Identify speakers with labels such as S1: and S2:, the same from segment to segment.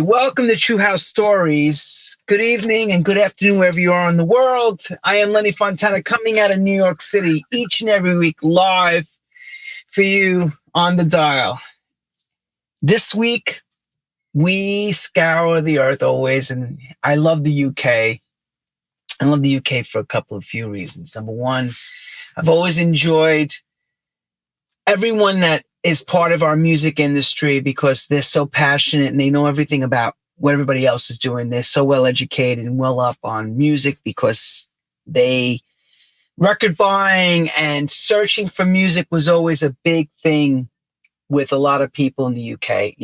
S1: Welcome to True House Stories. Good evening and good afternoon, wherever you are in the world. I am Lenny Fontana, coming out of New York City each and every week live for you on the dial. This week, we scour the earth always, and I love the UK. I love the UK for a few reasons. Number one, I've always enjoyed everyone that is part of our music industry because they're so passionate and they know everything about what everybody else is doing. They're so well educated and well up on music because record buying and searching for music was always a big thing with a lot of people in the UK.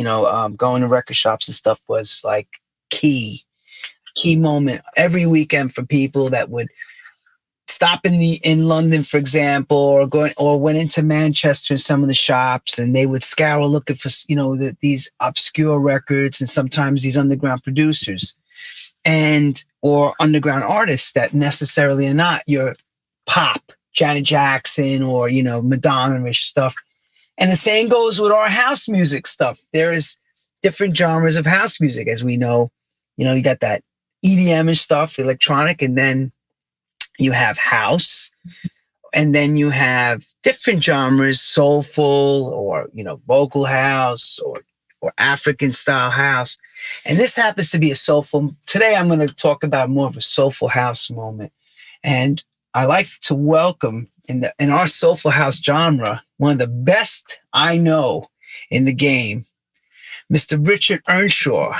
S1: Going to record shops and stuff was like key moment every weekend for people that would stop in London, for example, or went into Manchester in some of the shops, and they would scour looking for these obscure records and sometimes these underground producers or underground artists that necessarily are not your pop, Janet Jackson or Madonna-ish stuff. And the same goes with our house music stuff. There is different genres of house music, as we know. You got that EDM-ish stuff, electronic, and then you have house, and then you have different genres, soulful or, vocal house or African style house. And this happens to be a soulful. Today, I'm going to talk about more of a soulful house moment. And I like to welcome in our soulful house genre, one of the best I know in the game, Mr. Richard Earnshaw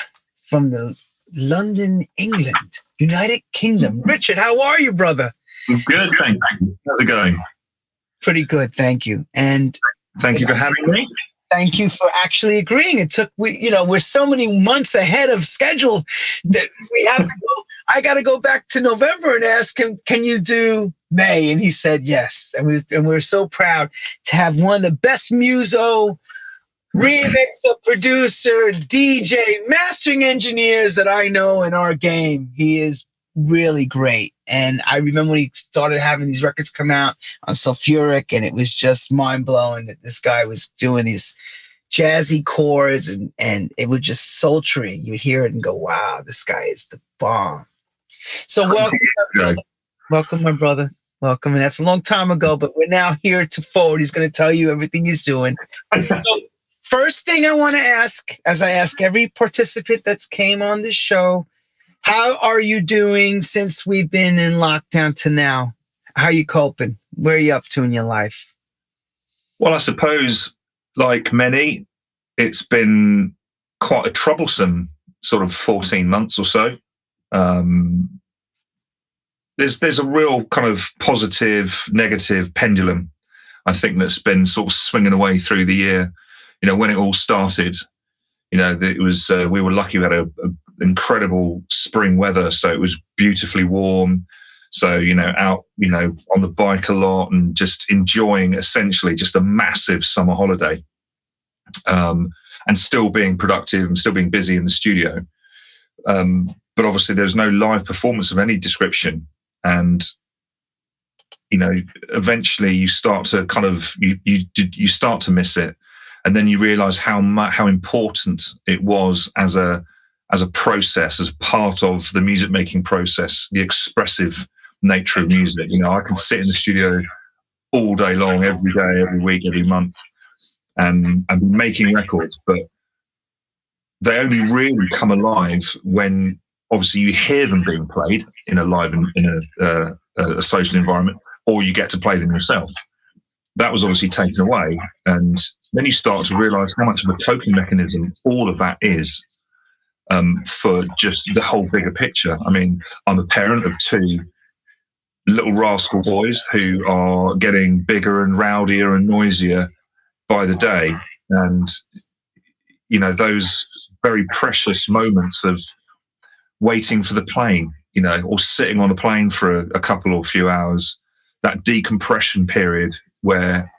S1: from the London, England, United Kingdom. Richard, how are you, brother?
S2: I'm good, thank you. How's it going?
S1: Pretty good, thank you. And
S2: thank you for having me.
S1: Thank you for actually agreeing. We're so many months ahead of schedule that we have to go. I got to go back to November and ask him, can you do May? And he said yes. And we're so proud to have one of the best muso, remixer, producer, DJ, mastering engineers that I know in our game. He is really great. And I remember when he started having these records come out on Sulfuric, and it was just mind-blowing that this guy was doing these jazzy chords and it was just sultry. You'd hear it and go, wow, this guy is the bomb. So welcome, my brother. Welcome. And that's a long time ago, but we're now here to forward. He's going to tell you everything he's doing. So, first thing I want to ask, as I ask every participant that's came on this show, how are you doing since we've been in lockdown to now? How are you coping? Where are you up to in your life?
S2: Well, I suppose, like many, it's been quite a troublesome sort of 14 months or so. There's a real kind of positive, negative pendulum, I think, that's been sort of swinging away through the year. When it all started, it was we were lucky we had a incredible spring weather, so it was beautifully warm. So out on the bike a lot and just enjoying essentially just a massive summer holiday, and still being productive and still being busy in the studio. But obviously, there's no live performance of any description, and eventually you start to kind of you start to miss it. And then you realize how important it was as a process, as a part of the music making process, the expressive nature of music. I can sit in the studio all day long, every day, every week, every month, and making records, but they only really come alive when obviously you hear them being played in a live in a social environment, or you get to play them yourself. That was obviously taken away, and then you start to realize how much of a coping mechanism all of that is for just the whole bigger picture. I mean, I'm a parent of two little rascal boys who are getting bigger and rowdier and noisier by the day. And, those very precious moments of waiting for the plane, or sitting on a plane for a couple or few hours, that decompression period where,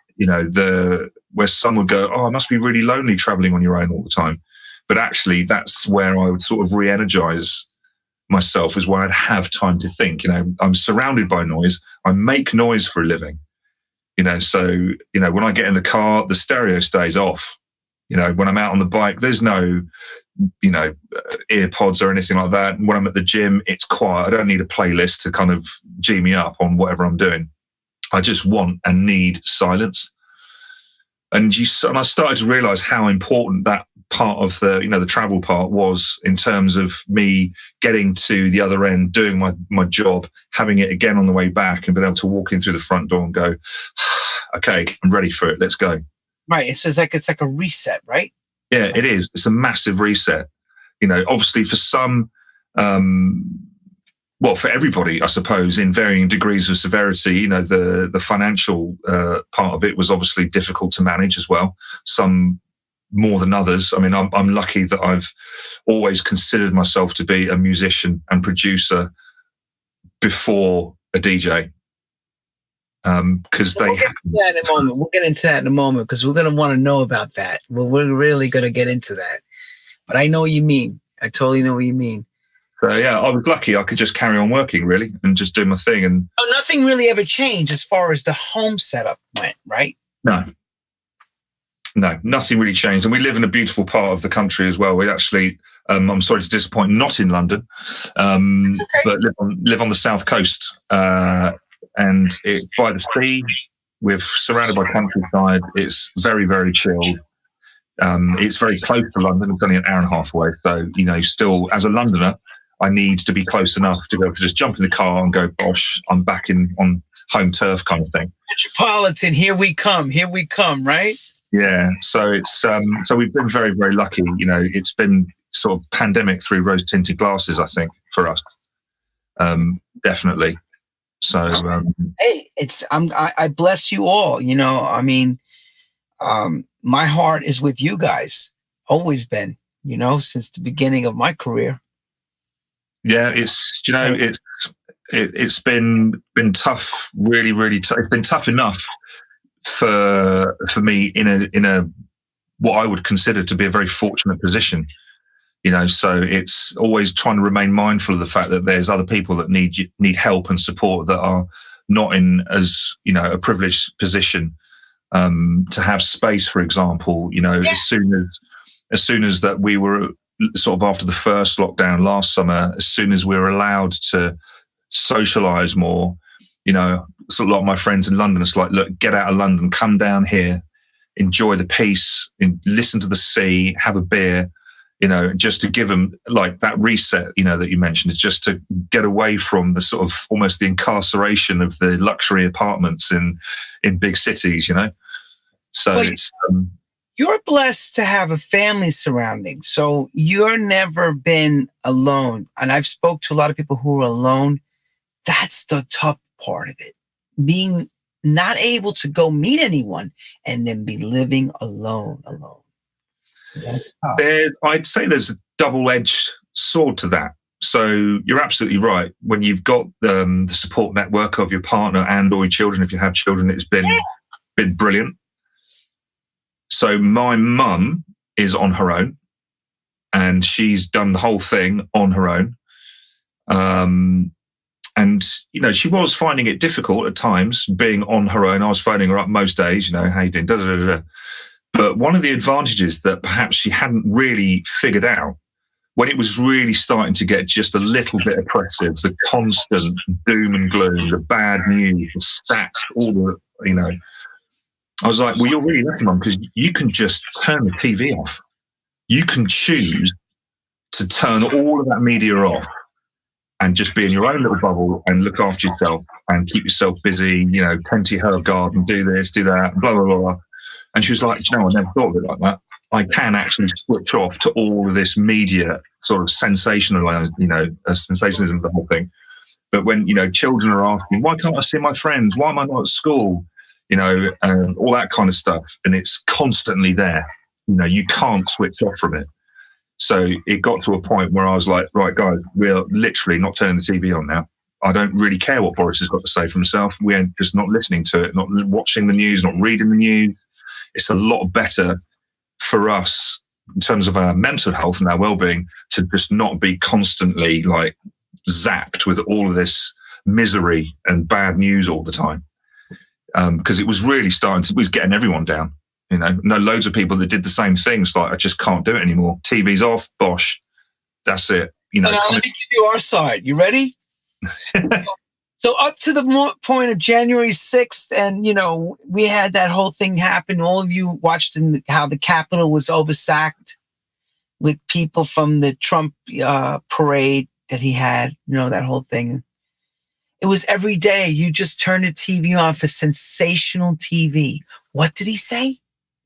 S2: where some would go, oh, it must be really lonely traveling on your own all the time. But actually, that's where I would sort of re-energize myself, is where I'd have time to think. I'm surrounded by noise. I make noise for a living. So when I get in the car, the stereo stays off. When I'm out on the bike, there's no ear pods or anything like that. When I'm at the gym, it's quiet. I don't need a playlist to kind of G me up on whatever I'm doing. I just want and need silence. And I started to realize how important that part of the travel part was in terms of me getting to the other end, doing my job, having it again on the way back, and being able to walk in through the front door and go, okay, I'm ready for it. Let's go.
S1: Right. It's like a reset, right?
S2: Yeah, it is. It's a massive reset. Obviously for some, for everybody, I suppose, in varying degrees of severity, the financial part of it was obviously difficult to manage as well. Some more than others. I mean, I'm lucky that I've always considered myself to be a musician and producer before a DJ. Because
S1: we'll get into that in a moment. We'll get into that in a moment because we're going to want to know about that. Well, we're really going to get into that. But I know what you mean. I totally know what you mean.
S2: So yeah, I was lucky. I could just carry on working really and just do my thing. And
S1: nothing really ever changed as far as the home setup went, right?
S2: No, nothing really changed. And we live in a beautiful part of the country as well. We actually, I'm sorry to disappoint, not in London, okay. But live on the south coast. And it's by the sea. We're surrounded by countryside. It's very, very chilled. It's very close to London. It's only an hour and a half away. So, still as a Londoner, I need to be close enough to be able to just jump in the car and go, gosh, I'm back on home turf kind of thing.
S1: Metropolitan, here we come, right?
S2: Yeah. So it's, so we've been very, very lucky. It's been sort of pandemic through rose tinted glasses, I think, for us. Definitely. So,
S1: hey, I bless you all. I mean, my heart is with you guys. Always been, since the beginning of my career.
S2: Yeah, it's been tough, really, really tough. It's been tough enough for me in a what I would consider to be a very fortunate position. So it's always trying to remain mindful of the fact that there's other people that need help and support that are not in as a privileged position to have space, for example. Yeah. as soon as that we were sort of after the first lockdown last summer, as soon as we were allowed to socialize more, so a lot of my friends in London, it's like, look, get out of London, come down here, enjoy the peace, and listen to the sea, have a beer. Just to give them like that reset, that you mentioned, is just to get away from the sort of almost the incarceration of the luxury apartments in big cities, So well, it's
S1: you're blessed to have a family surrounding, so you're never been alone. And I've spoke to a lot of people who are alone. That's the tough part of it, being not able to go meet anyone and then be living alone.
S2: I'd say there's a double-edged sword to that. So you're absolutely right. When you've got the support network of your partner and or your children, if you have children, it's been brilliant. So my mum is on her own, and she's done the whole thing on her own. And she was finding it difficult at times being on her own. I was phoning her up most days. How you doing? Da, da, da, da. But one of the advantages that perhaps she hadn't really figured out, when it was really starting to get just a little bit oppressive, the constant doom and gloom, the bad news, the stats, all the, I was like, well, you're really lucky, Mum, because you can just turn the TV off. You can choose to turn all of that media off and just be in your own little bubble and look after yourself and keep yourself busy, tend to your herb garden, do this, do that, blah, blah, blah. And she was like, I never thought of it like that. I can actually switch off to all of this media sort of sensationalism of the whole thing. But when, children are asking, why can't I see my friends? Why am I not at school? All that kind of stuff. And it's constantly there. You can't switch off from it. So it got to a point where I was like, right, guys, we're literally not turning the TV on now. I don't really care what Boris has got to say for himself. We're just not listening to it, not watching the news, not reading the news. It's a lot better for us in terms of our mental health and our well-being to just not be constantly like zapped with all of this misery and bad news all the time. Because it was really it was getting everyone down. Know loads of people that did the same things. Like, I just can't do it anymore. TV's off, bosh, that's it.
S1: Now let me give you our side. You ready? So up to the point of January 6th, and, we had that whole thing happen. All of you watched how the Capitol was oversacked with people from the Trump parade that he had, that whole thing. It was every day. You just turned the TV on for sensational TV. What did he say?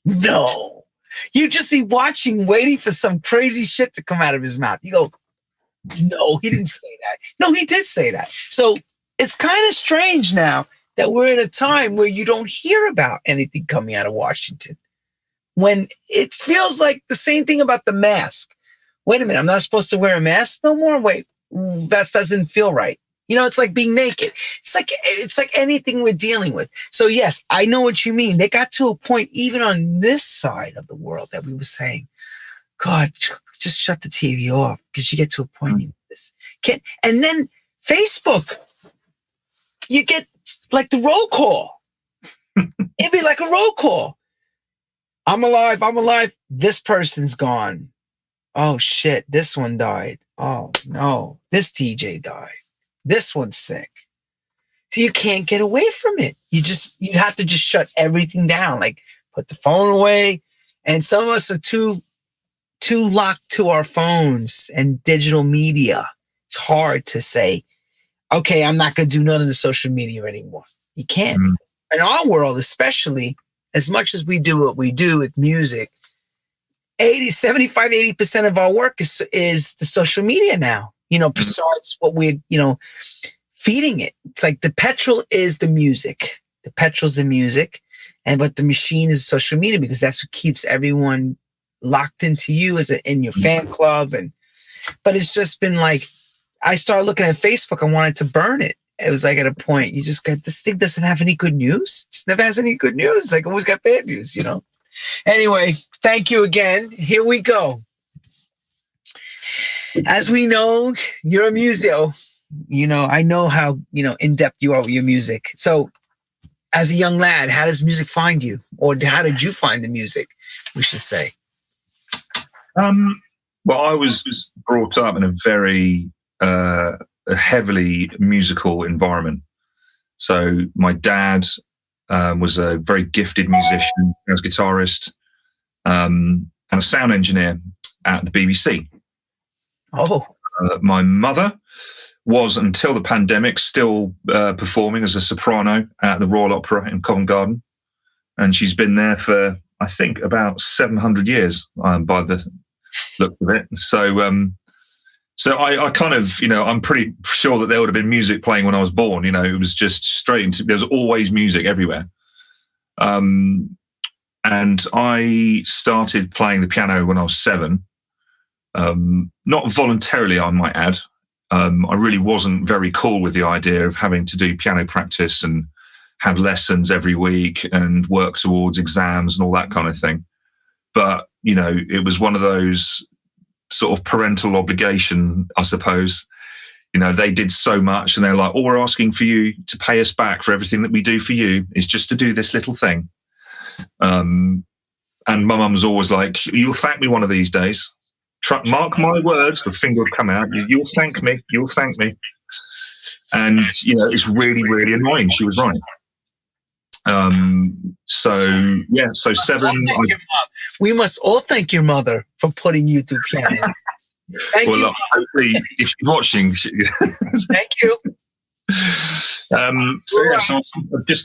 S1: No. You just be watching, waiting for some crazy shit to come out of his mouth. You go, no, he didn't say that. No, he did say that. So it's kind of strange now that we're in a time where you don't hear about anything coming out of Washington. When it feels like the same thing about the mask. Wait a minute, I'm not supposed to wear a mask no more? Wait, that doesn't feel right. It's like being naked. It's like anything we're dealing with. So yes, I know what you mean. They got to a point, even on this side of the world, that we were saying, God, just shut the TV off, because you get to a point you just can't. And then Facebook, you get like the roll call. It'd be like a roll call. I'm alive. This person's gone. Oh shit, this one died. Oh no, this DJ died. This one's sick. So you can't get away from it. You have to just shut everything down, like put the phone away. And some of us are too locked to our phones and digital media. It's hard to say, okay, I'm not going to do none of the social media anymore. You can't. Mm-hmm. In our world, especially, as much as we do what we do with music, 80% of our work is the social media now. Besides what we're, feeding it. It's like the petrol is the music. The petrol's the music. But the machine is social media, because that's what keeps everyone locked into you in your fan club. But it's just been like, I started looking at Facebook. I wanted to burn it. It was like at a point, you just got, this thing doesn't have any good news. It just never has any good news. It's like always got bad news, Anyway, thank you again. Here we go. As we know, you're a museo. I know how, in depth you are with your music. So as a young lad, how does music find you? Or how did you find the music, we should say?
S2: Well, I was brought up in a very heavily musical environment. So my dad was a very gifted musician, as guitarist, and a sound engineer at the BBC.
S1: Oh.
S2: My mother was, until the pandemic, still performing as a soprano at the Royal Opera in Covent Garden. And she's been there for, I think, about 700 years by the look of it. So I kind of, I'm pretty sure that there would have been music playing when I was born. It was just straight into, there was always music everywhere. And I started playing the piano when I was 7. Not voluntarily, I might add. I really wasn't very cool with the idea of having to do piano practice and have lessons every week and work towards exams and all that kind of thing. But, it was one of those sort of parental obligation, I suppose. They did so much and they're like, all we're asking for you to pay us back for everything that we do for you is just to do this little thing. And my mum was always like, you'll thank me one of these days. Mark my words, the finger will come out. You'll thank me. You'll thank me. And, it's really, really annoying. She was right. So 7.
S1: We must all thank your mother for putting you through piano. Thank you.
S2: Look, hopefully, if she's watching,
S1: thank you.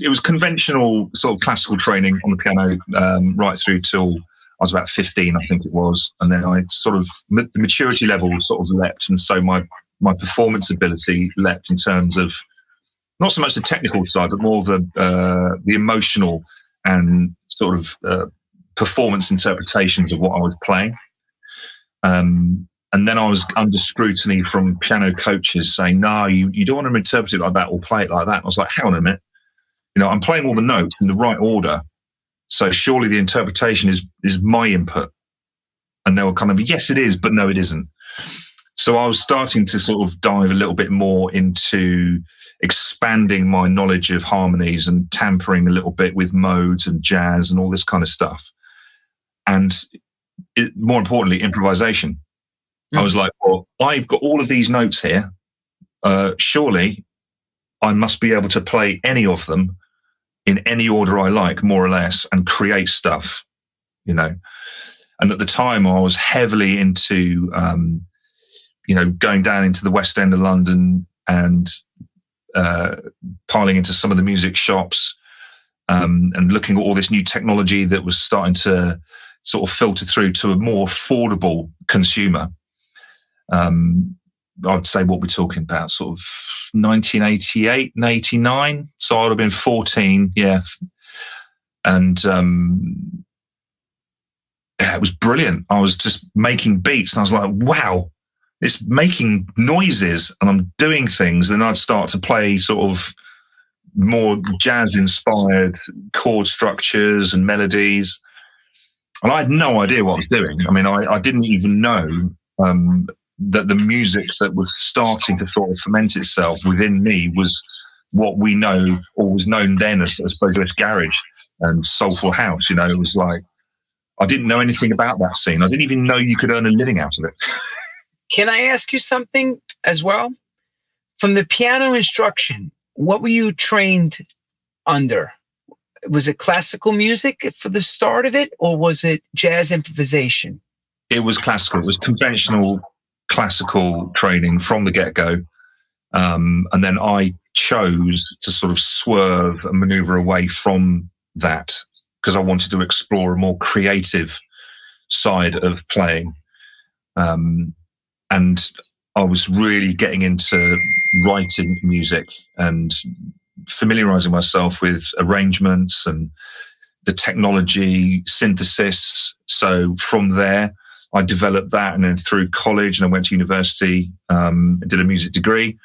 S2: It was conventional sort of classical training on the piano right through till I was about 15, I think it was. And then I sort of, the maturity level sort of leapt. And so my performance ability leapt in terms of not so much the technical side, but more of the emotional and sort of performance interpretations of what I was playing. And then I was under scrutiny from piano coaches saying, no, you don't want to interpret it like that or play it like that. I was like, hang on a minute. I'm playing all the notes in the right order. So surely the interpretation is my input. And they were kind of, yes, it is, but no, it isn't. So I was starting to sort of dive a little bit more into expanding my knowledge of harmonies and tampering a little bit with modes and jazz and all this kind of stuff. And more importantly, improvisation. I was like, well, I've got all of these notes here. Surely I must be able to play any of them in any order I like, more or less, and create stuff, you know. And at the time I was heavily into, going down into the West End of London and piling into some of the music shops and looking at all this new technology that was starting to sort of filter through to a more affordable consumer. I'd say what we're talking about, sort of 1988 and 89. So I'd have been 14, yeah. And it was brilliant. I was just making beats and I was like, wow, it's making noises and I'm doing things. Then I'd start to play sort of more jazz-inspired chord structures and melodies. And I had no idea what I was doing. I mean, I didn't even know that the music that was starting to sort of ferment itself within me was what we know, or was known then as both garage and soulful house. You know, it was like, I didn't know anything about that scene. I didn't even know you could earn a living out of it.
S1: Can I ask you something as well? From the piano instruction, what were you trained under? Was it classical music for the start of it, or was it jazz improvisation?
S2: It was classical. It was conventional classical training from the get-go. And then I chose to sort of swerve and maneuver away from that because I wanted to explore a more creative side of playing. And I was really getting into writing music and familiarizing myself with arrangements and the technology, synthesis. So from there, I developed that, and then through college, and I went to university, did a music degree,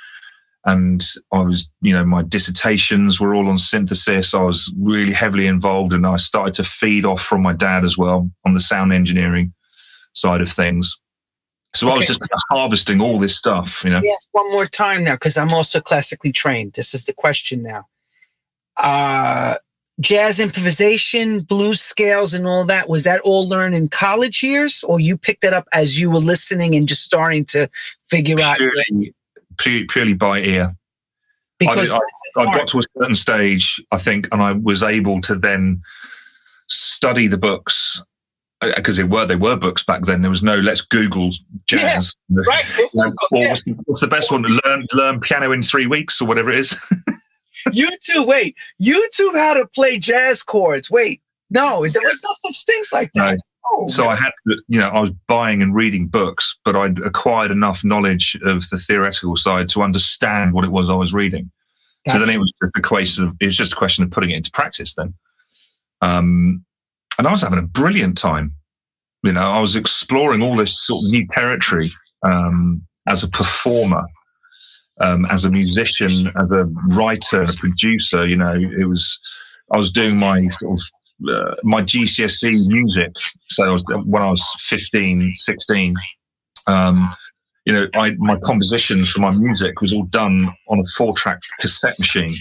S2: and I was, my dissertations were all on synthesis. I was really heavily involved, and I started to feed off from my dad as well on the sound engineering side of things. So okay. I was just harvesting all this stuff,
S1: Yes, one more time now, because I'm also classically trained. This is the question now. Jazz improvisation, blues scales, and all that, was that all learned in college years, or you picked that up as you were listening and just starting to figure out?
S2: Purely by ear. Because I got to a certain stage, I think, and I was able to then study the books, because they were books back then. There was no let's Google jazz.
S1: Yeah, right.
S2: What's the best one? Learn piano in 3 weeks or whatever it is.
S1: YouTube how to play jazz chords. Wait, no, there was no such things like that.
S2: No. Oh, so I had to, I was buying and reading books, but I'd acquired enough knowledge of the theoretical side to understand what it was I was reading. Gotcha. So then it was just a question of putting it into practice then. And I was having a brilliant time. I was exploring all this sort of new territory as a performer. As a musician, as a writer, a producer, I was doing my sort of my GCSE music. So when I was 15, 16, my compositions for my music was all done on a 4-track cassette machine,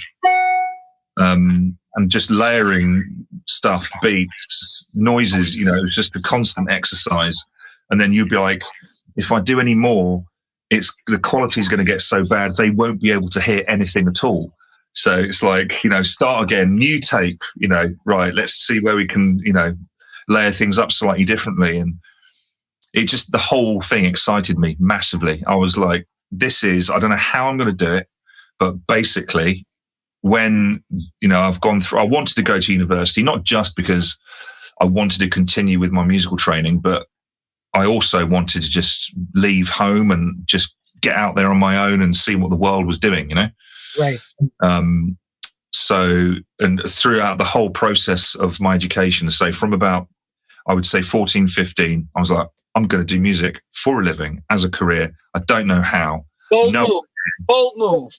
S2: and just layering stuff, beats, noises. It was just a constant exercise. And then you'd be like, if I do any more, the quality is going to get so bad they won't be able to hear anything at all. So it's like, start again, new tape, right, let's see where we can, layer things up slightly differently. And it just, the whole thing excited me massively. I was like, I don't know how I'm going to do it, but basically when, I've gone through, I wanted to go to university, not just because I wanted to continue with my musical training, but I also wanted to just leave home and just get out there on my own and see what the world was doing,
S1: Right.
S2: So, and throughout the whole process of my education, so from about, I would say 14, 15, I was like, I'm going to do music for a living as a career. I don't know how.
S1: Bold move.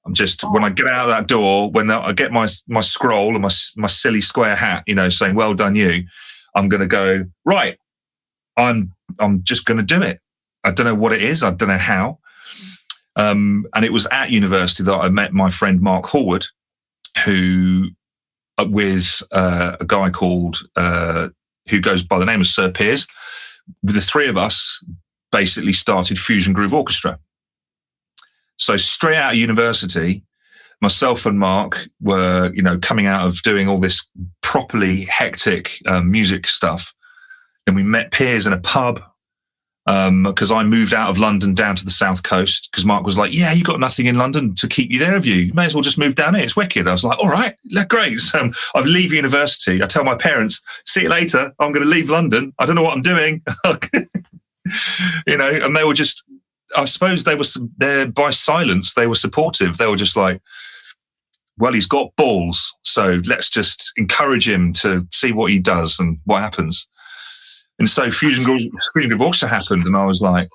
S2: I'm just, when I get out of that door, when I get my scroll and my silly square hat, saying, well done you, I'm going to go, right, I'm just going to do it. I don't know what it is. I don't know how. And it was at university that I met my friend Mark Horwood, who, with a guy called, who goes by the name of Sir Piers, the three of us basically started Fusion Groove Orchestra. So straight out of university, myself and Mark were, coming out of doing all this properly hectic music stuff. And we met Piers in a pub because I moved out of London down to the South Coast because Mark was like, yeah, you got nothing in London to keep you there, have you? You may as well just move down here. It's wicked. I was like, all right, great. So I leave university. I tell my parents, see you later. I'm going to leave London. I don't know what I'm doing. And they were just, I suppose they were there by silence. They were supportive. They were just like, well, he's got balls, so let's just encourage him to see what he does and what happens. And so Fusion Groove Orchestra happened, and I was like,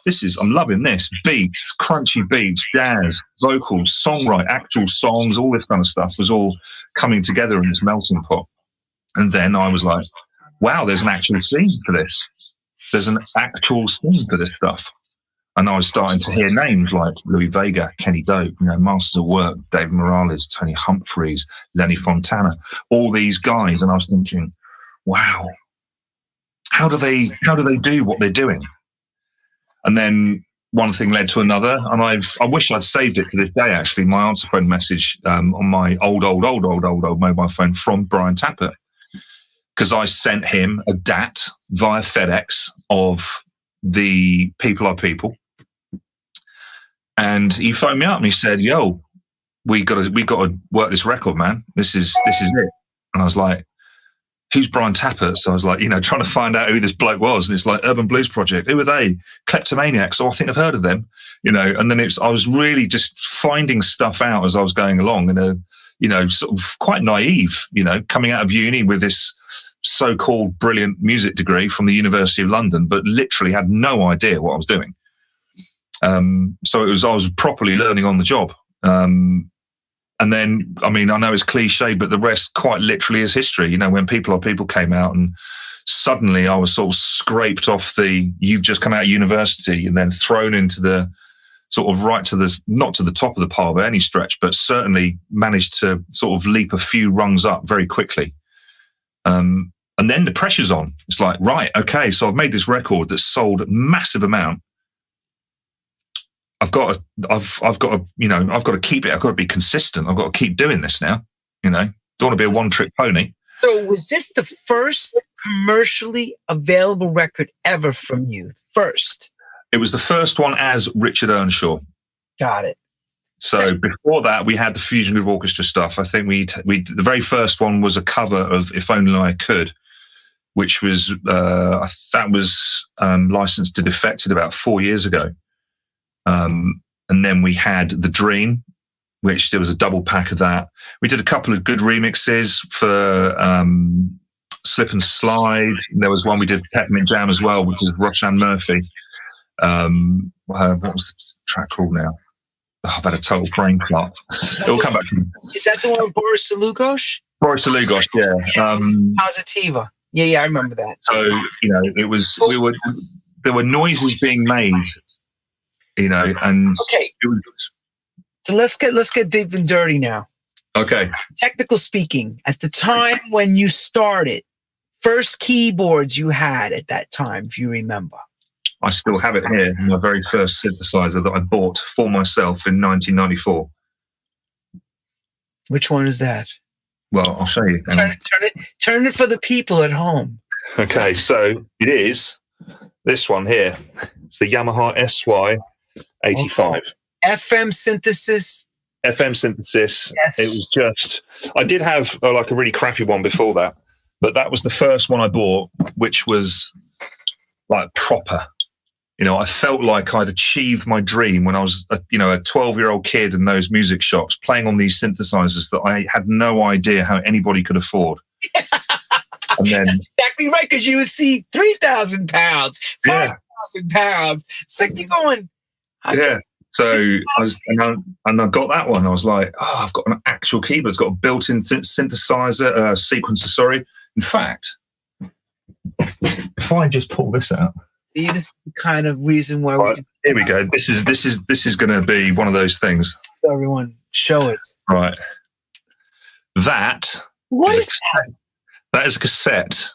S2: I'm loving this. Beats, crunchy beats, jazz, vocals, songwriting, actual songs, all this kind of stuff was all coming together in this melting pot. And then I was like, wow, there's an actual scene for this. There's an actual scene for this stuff. And I was starting to hear names like Louis Vega, Kenny Dope, Masters of Work, David Morales, Tony Humphries, Lenny Fontana, all these guys. And I was thinking, wow, how do they do what they're doing? And then one thing led to another. And I wish I'd saved it to this day, actually, my answer phone message on my old mobile phone from Brian Tappert, because I sent him a DAT via FedEx of the People Are People. And he phoned me up and he said, yo, we got to work this record, man. This is it. And I was like, who's Brian Tappert? So I was like, trying to find out who this bloke was. And it's like Urban Blues Project. Who are they? Kleptomaniacs. So I think I've heard of them, and then I was really just finding stuff out as I was going along in a, sort of quite naive, coming out of uni with this so-called brilliant music degree from the University of London, but literally had no idea what I was doing. So I was properly learning on the job. And then, I know it's cliche, but the rest quite literally is history. When People Are People came out, and suddenly I was sort of scraped off you've just come out of university and then thrown into the sort of right to the, not to the top of the pile by any stretch, but certainly managed to sort of leap a few rungs up very quickly. And then the pressure's on. It's like, right, okay, so I've made this record that's sold a massive amount. I've got to keep it. I've got to be consistent. I've got to keep doing this now. Don't want to be a one-trick pony.
S1: So was this the first commercially available record ever from you? First?
S2: It was the first one as Richard Earnshaw.
S1: Got it.
S2: So before that, we had the Fusion Groove Orchestra stuff. I think we the very first one was a cover of If Only I Could, which was licensed to Defected about 4 years ago. And then we had The Dream, which there was a double pack of that. We did a couple of good remixes for Slip and Slide. There was one we did for Peppermint Jam as well, which is Roshan Murphy. What was the track called now? Oh, I've had a total brain clot. It'll come back.
S1: Is that the one with Boris Dlugosch?
S2: Boris Dlugosch, yeah.
S1: Positiva. Yeah, I remember that.
S2: So, it was, there were noises being made, and
S1: okay. So let's get deep and dirty now.
S2: Okay.
S1: Technical speaking, at the time when you started, first keyboards you had at that time, if you remember.
S2: I still have it here, my very first synthesizer that I bought for myself in 1994.
S1: Which one is that?
S2: Well, I'll show you.
S1: Turn it for the people at home.
S2: Okay, so it is this one here. It's the Yamaha SY85.
S1: FM synthesis.
S2: FM synthesis.
S1: Yes.
S2: It was just, I did have like a really crappy one before that, but that was the first one I bought, which was like proper. I felt like I'd achieved my dream when I was, a 12-year-old kid in those music shops playing on these synthesizers that I had no idea how anybody could afford. And then
S1: exactly right, because you would see 3,000 pounds, 5,000 pounds. It's like you're going.
S2: Yeah. So I got that one. I was like, I've got an actual keyboard. It's got a built-in sequencer. Sorry. In fact, if I just pull this out.
S1: This is the kind of reason why we
S2: Right, here we go. This is going to be one of those things.
S1: Everyone, show it.
S2: Right. That
S1: What is
S2: that? That is a cassette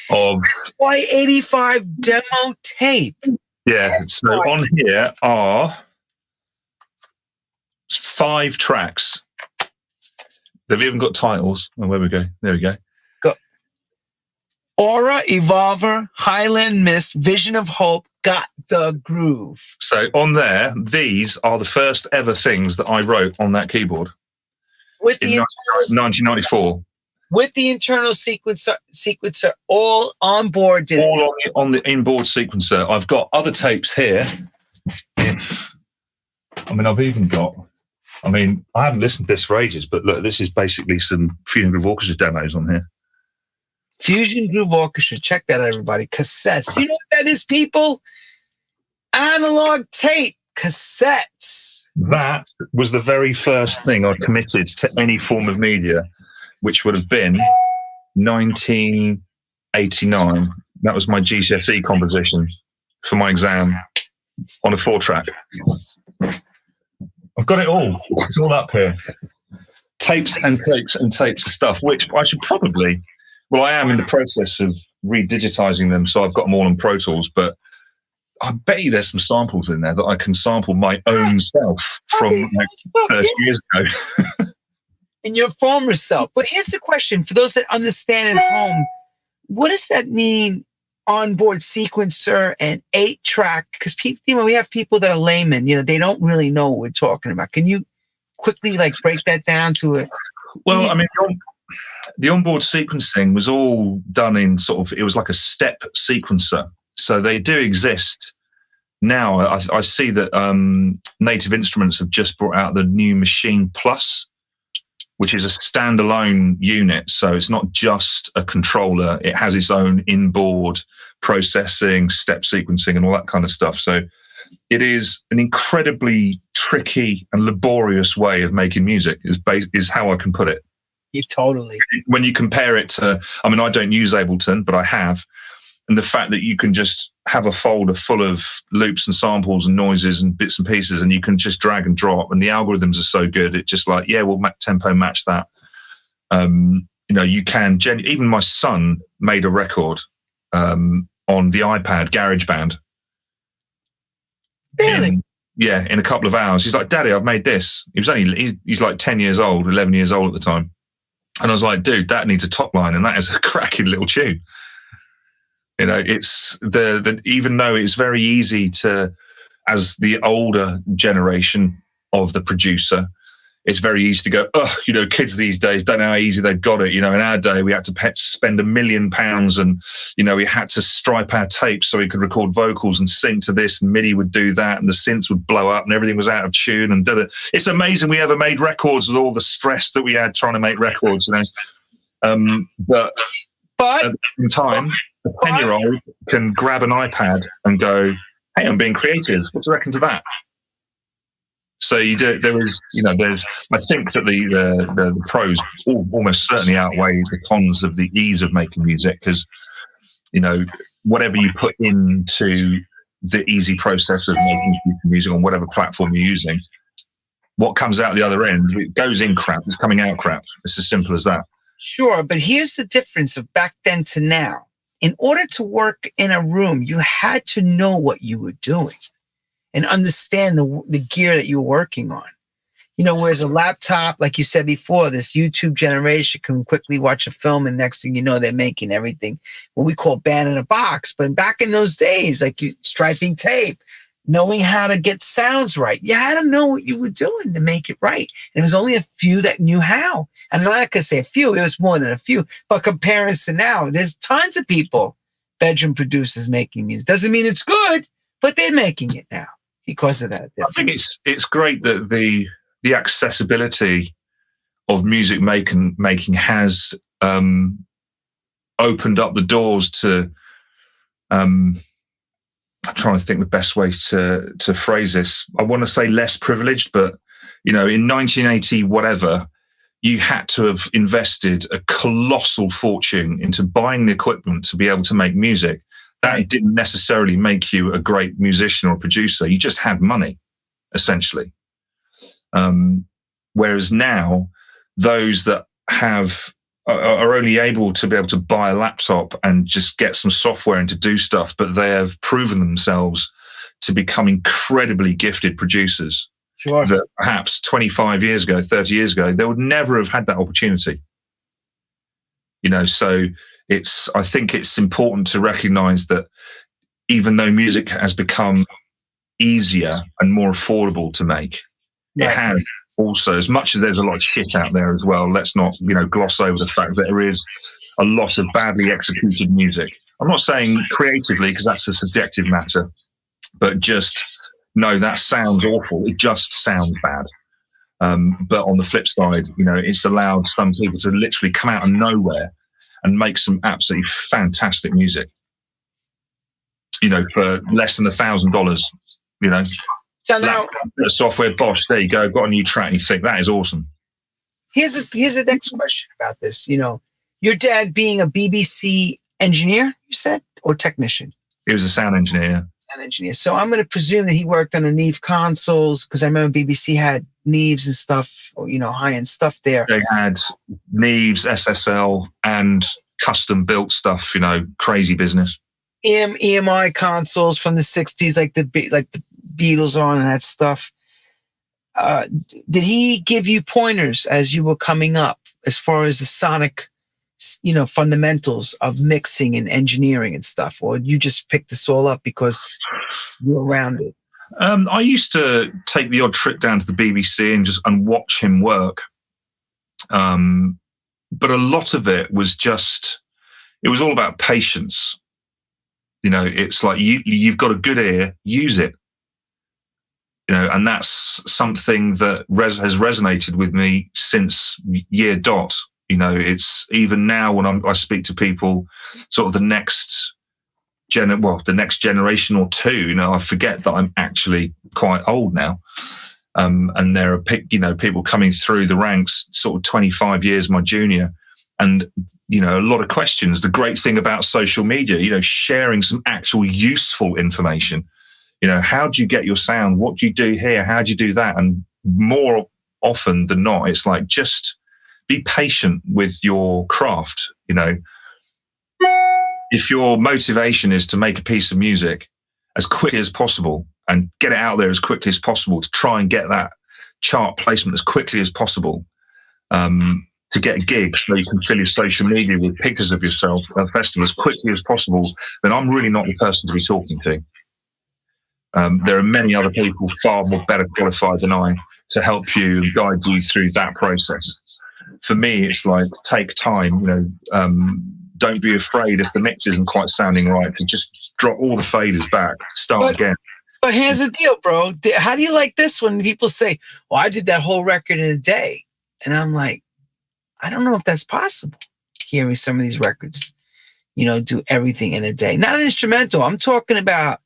S2: of
S1: Y85 demo tape.
S2: Yeah. So on here are 5 tracks. They've even got titles. Oh, where we go? There we go.
S1: Aura, Evolver, Highland Mist, Vision of Hope, Got the Groove.
S2: So on there, these are the first ever things that I wrote on that keyboard
S1: With the
S2: in 1994.
S1: With the internal sequencer all on board.
S2: All on the inboard sequencer. I've got other tapes here. I've even got. I haven't listened to this for ages, but look, this is basically some Fusion Groove Orchestra demos on here.
S1: Fusion Groove Orchestra. Check that out, everybody. Cassettes. You know what that is, people? Analog tape. Cassettes.
S2: That was the very first thing I committed to any form of media, which would have been 1989. That was my GCSE composition for my exam on a 4-track. I've got it all. It's all up here. Tapes and tapes and tapes of stuff, which I should probably... Well, I am in the process of redigitizing them, so I've got them all in Pro Tools, but I bet you there's some samples in there that I can sample my own self from 30 years ago.
S1: In your former self. But here's the question for those that understand at home. What does that mean, onboard sequencer and 8-track? Because we have people that are laymen, they don't really know what we're talking about. Can you quickly break that down to it?
S2: Well, the onboard sequencing was all done in it was like a step sequencer. So they do exist now. I see that Native Instruments have just brought out the new Machine Plus, which is a standalone unit. So it's not just a controller. It has its own inboard processing, step sequencing, and all that kind of stuff. So it is an incredibly tricky and laborious way of making music, is how I can put it.
S1: You totally.
S2: When you compare it to, I don't use Ableton, but I have. And the fact that you can just have a folder full of loops and samples and noises and bits and pieces, and you can just drag and drop, and the algorithms are so good. It's just we'll tempo match that. You can, even my son made a record on the iPad GarageBand.
S1: Really?
S2: In a couple of hours. He's like, Daddy, I've made this. He's like 10 years old, 11 years old at the time. And I was like, dude, that needs a top line, and that is a cracking little tune. It's even though it's very easy to, as the older generation of the producer, it's very easy to go, kids these days don't know how easy they've got it. In our day, we had to spend £1 million and, we had to stripe our tapes so we could record vocals and sync to this, and MIDI would do that, and the synths would blow up and everything was out of tune. And it's amazing we ever made records with all the stress that we had trying to make records. But at the same time, a 10-year-old can grab an iPad and go, hey, I'm being creative. What do you reckon to that? So I think that the pros almost certainly outweigh the cons of the ease of making music, because, whatever you put into the easy process of making music on whatever platform you're using, what comes out the other end, it goes in crap, it's coming out crap. It's as simple as that.
S1: Sure, but here's the difference of back then to now. In order to work in a room, you had to know what you were doing and understand the gear that you were working on. Whereas a laptop, like you said before, this YouTube generation can quickly watch a film, and next thing you know, they're making everything what we call band in a box. But back in those days, striping tape, knowing how to get sounds right, you had to know what you were doing to make it right. And it was only a few that knew how. And I'm not going to say a few, it was more than a few. But comparing to now, there's tons of people, bedroom producers, making music. Doesn't mean it's good, but they're making it now because of that.
S2: I think it's great that the accessibility of music making has opened up the doors to. I'm trying to think the best way to phrase this. I want to say less privileged, but in 1980 whatever, you had to have invested a colossal fortune into buying the equipment to be able to make music. That didn't necessarily make you a great musician or producer. You just had money, essentially. Whereas now, those that are only able to buy a laptop and just get some software and to do stuff, but they have proven themselves to become incredibly gifted producers.
S1: Sure.
S2: That perhaps 25 years ago, 30 years ago, they would never have had that opportunity. So I think it's important to recognize that even though music has become easier and more affordable to make, it has also, as much as there's a lot of shit out there as well, let's not, gloss over the fact that there is a lot of badly executed music. I'm not saying creatively, because that's a subjective matter, but just, no, that sounds awful. It just sounds bad. But on the flip side, it's allowed some people to literally come out of nowhere and make some absolutely fantastic music, for less than $1,000,
S1: So now,
S2: software, Bosch, there you go, got a new track, and you think that is awesome.
S1: Here's the next question about this. Your dad being a BBC engineer, you said, or technician?
S2: He was a sound engineer.
S1: Sound engineer. So I'm going to presume that he worked on the Neve consoles, because I remember BBC had Neves and stuff, or, high-end stuff there.
S2: They had Neves, SSL, and custom-built stuff, crazy business.
S1: EMI consoles from the 60s, like the Beatles on and that stuff. Did he give you pointers as you were coming up as far as the sonic, fundamentals of mixing and engineering and stuff? Or you just picked this all up because you're around it?
S2: I used to take the odd trip down to the BBC and watch him work. But a lot of it was it was all about patience. It's like you've got a good ear, use it. And that's something that has resonated with me since year dot. It's even now when I speak to people, sort of the next generation or two. I forget that I'm actually quite old now, and there are people coming through the ranks, sort of 25 years my junior, and a lot of questions. The great thing about social media, sharing some actual useful information. How do you get your sound? What do you do here? How do you do that? And more often than not, it's like, just be patient with your craft. If your motivation is to make a piece of music as quickly as possible and get it out there as quickly as possible, to try and get that chart placement as quickly as possible, to get gigs so you can fill your social media with pictures of yourself at festivals as quickly as possible, then I'm really not the person to be talking to. There are many other people far more better qualified than I to help you and guide you through that process. For me, it's like, take time, don't be afraid if the mix isn't quite sounding right, to just drop all the faders back, start again.
S1: But here's the deal, bro. How do you like this when people say, well, I did that whole record in a day? And I'm like, I don't know if that's possible. Hearing some of these records, do everything in a day. Not an instrumental. I'm talking about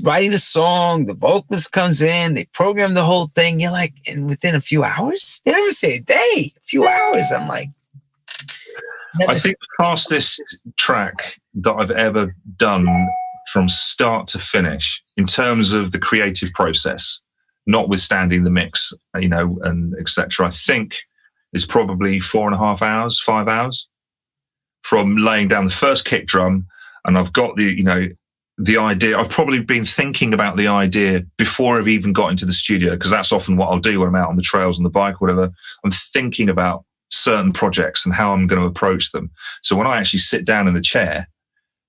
S1: writing a song, the vocalist comes in, they program the whole thing. You're like, and within a few hours? They never say a day, a few hours. I'm like,
S2: I think the fastest track that I've ever done from start to finish in terms of the creative process, notwithstanding the mix, and etc., I think is probably 4.5 hours, 5 hours, from laying down the first kick drum. And I've got the idea. I've probably been thinking about the idea before I've even got into the studio, because that's often what I'll do when I'm out on the trails, on the bike, whatever. I'm thinking about certain projects and how I'm going to approach them. So when I actually sit down in the chair,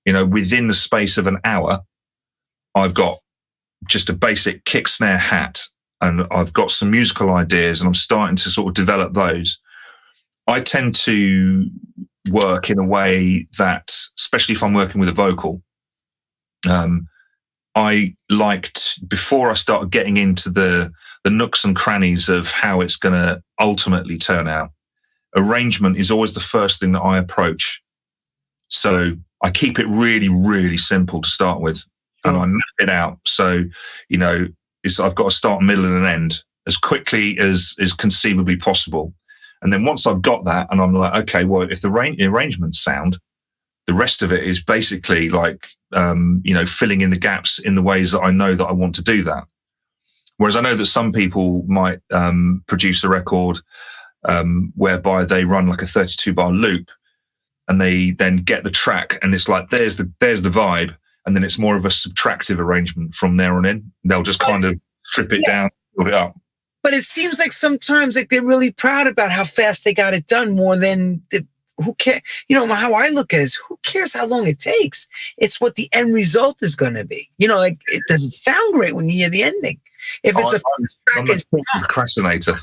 S2: within the space of an hour, I've got just a basic kick snare hat, and I've got some musical ideas, and I'm starting to sort of develop those. I tend to work in a way that, especially if I'm working with a vocal, I liked, before I started getting into the nooks and crannies of how it's going to ultimately turn out, arrangement is always the first thing that I approach. So I keep it really, really simple to start with, and I map it out. So, I've got to start, middle, and an end as quickly as is conceivably possible. And then once I've got that, and I'm like, okay, well, if the arrangements sound, the rest of it is basically like filling in the gaps in the ways that I know that I want to do that. Whereas I know that some people might produce a record whereby they run like a 32-bar loop, and they then get the track, and it's like there's the vibe, and then it's more of a subtractive arrangement from there on in. They'll just kind of strip it down, build it up.
S1: But it seems like sometimes like they're really proud about how fast they got it done more than who cares? How I look at it is, who cares how long it takes? It's what the end result is going to be. Like it doesn't sound great when you hear the ending. If it's
S2: I'm a procrastinator.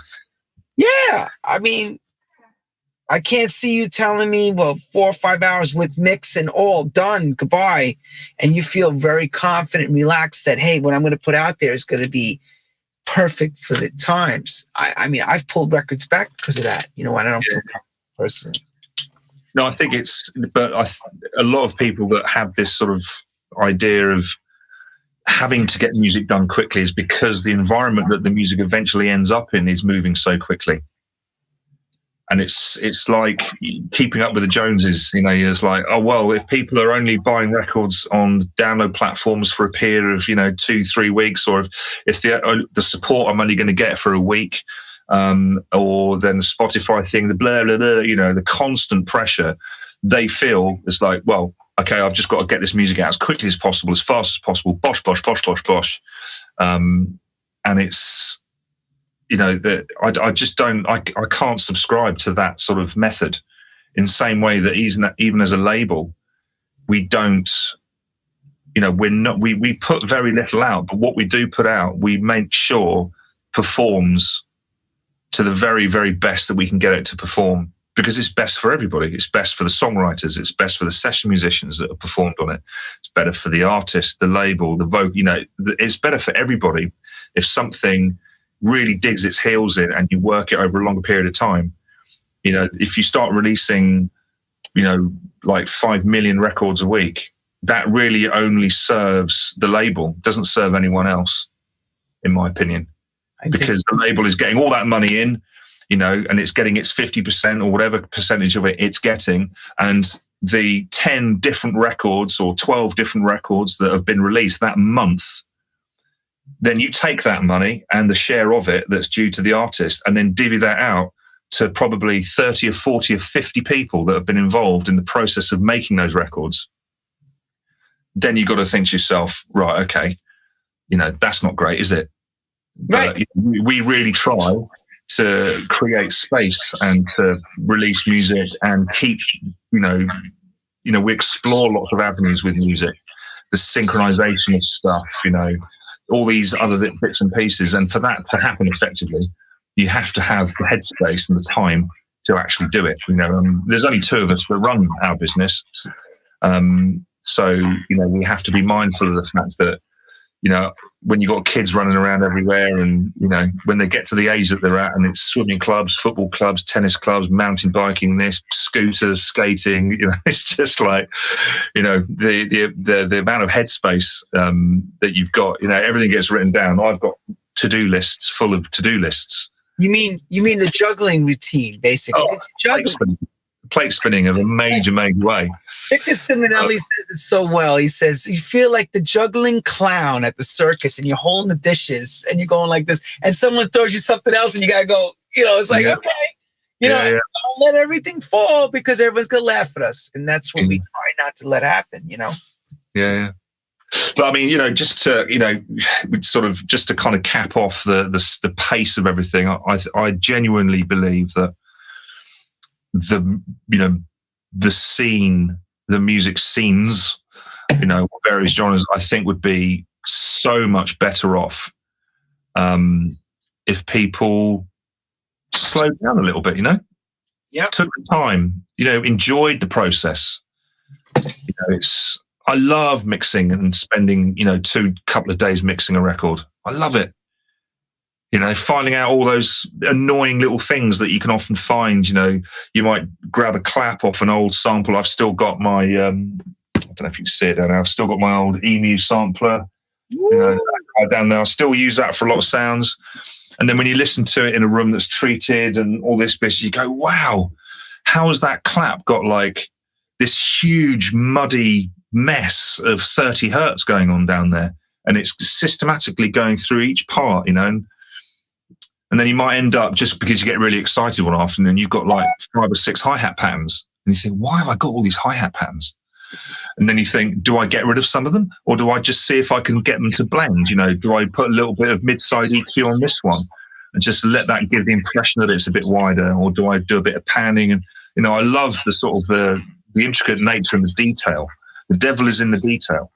S1: Yeah, I mean, I can't see you telling me, 4 or 5 hours with mix and all done, goodbye, and you feel very confident and relaxed that, hey, what I'm going to put out there is going to be perfect for the times. I mean, I've pulled records back because of that. I don't feel comfortable personally.
S2: No, I think a lot of people that have this sort of idea of having to get music done quickly is because the environment that the music eventually ends up in is moving so quickly. And it's like keeping up with the Joneses. It's like, oh, well, if people are only buying records on download platforms for a period of, 2-3 weeks, or if the support I'm only going to get for a week, or then the Spotify thing, the blah, blah, blah, the constant pressure, they feel it's like, well, okay, I've just got to get this music out as quickly as possible, as fast as possible, bosh, bosh, bosh, bosh, bosh. And it's, that I just don't, I can't subscribe to that sort of method in the same way that even as a label, we don't, we put very little out, but what we do put out, we make sure performs to the very, very best that we can get it to perform, because it's best for everybody. It's best for the songwriters. It's best for the session musicians that have performed on it. It's better for the artist, the label, the vocal, it's better for everybody if something really digs its heels in and you work it over a longer period of time. If you start releasing, like 5 million records a week, that really only serves the label, doesn't serve anyone else, in my opinion. Because the label is getting all that money in, and it's getting its 50% or whatever percentage of it it's getting. And the 10 different records or 12 different records that have been released that month, then you take that money and the share of it that's due to the artist and then divvy that out to probably 30 or 40 or 50 people that have been involved in the process of making those records. Then you've got to think to yourself, right, okay, that's not great, is it?
S1: Right.
S2: But we really try to create space and to release music and keep, we explore lots of avenues with music, the synchronization of stuff, all these other bits and pieces. And for that to happen effectively, you have to have the headspace and the time to actually do it. There's only 2 of us that run our business. So, we have to be mindful of the fact that, when you've got kids running around everywhere and, when they get to the age that they're at and it's swimming clubs, football clubs, tennis clubs, mountain biking, scooters, skating, it's just like, the amount of headspace that you've got, everything gets written down. I've got to-do lists full of to-do lists.
S1: You mean the juggling routine, basically?
S2: Oh, plate spinning of a major way.
S1: Victor Simonelli says it so well. He says, you feel like the juggling clown at the circus and you're holding the dishes and you're going like this and someone throws you something else and you got to go, it's like, okay, don't let everything fall because everyone's going to laugh at us. And that's what we try not to let happen,
S2: Yeah. But I mean, just to, just to kind of cap off the pace of everything, I genuinely believe that the scene, the music scenes, various genres, I think would be so much better off if people slowed down a little bit, took the time, enjoyed the process. I love mixing and spending, couple of days mixing a record. I love it. Finding out all those annoying little things that you can often find. You might grab a clap off an old sample. I've still got my, I don't know if you can see it down there. I've still got my old Emu sampler down there. I still use that for a lot of sounds. And then when you listen to it in a room that's treated and all this bit, you go, wow, how has that clap got like this huge, muddy, mess of 30 hertz going on down there, and it's systematically going through each part, you know. And then you might end up, just because you get really excited one afternoon, you've got like 5 or 6 hi-hat patterns. And you think, why have I got all these hi-hat patterns? And then you think, do I get rid of some of them? Or do I just see if I can get them to blend? You know, do I put a little bit of mid-side EQ on this one and just let that give the impression that it's a bit wider? Or do I do a bit of panning? And, you know, I love the sort of the intricate nature and the detail. The devil is in the detail.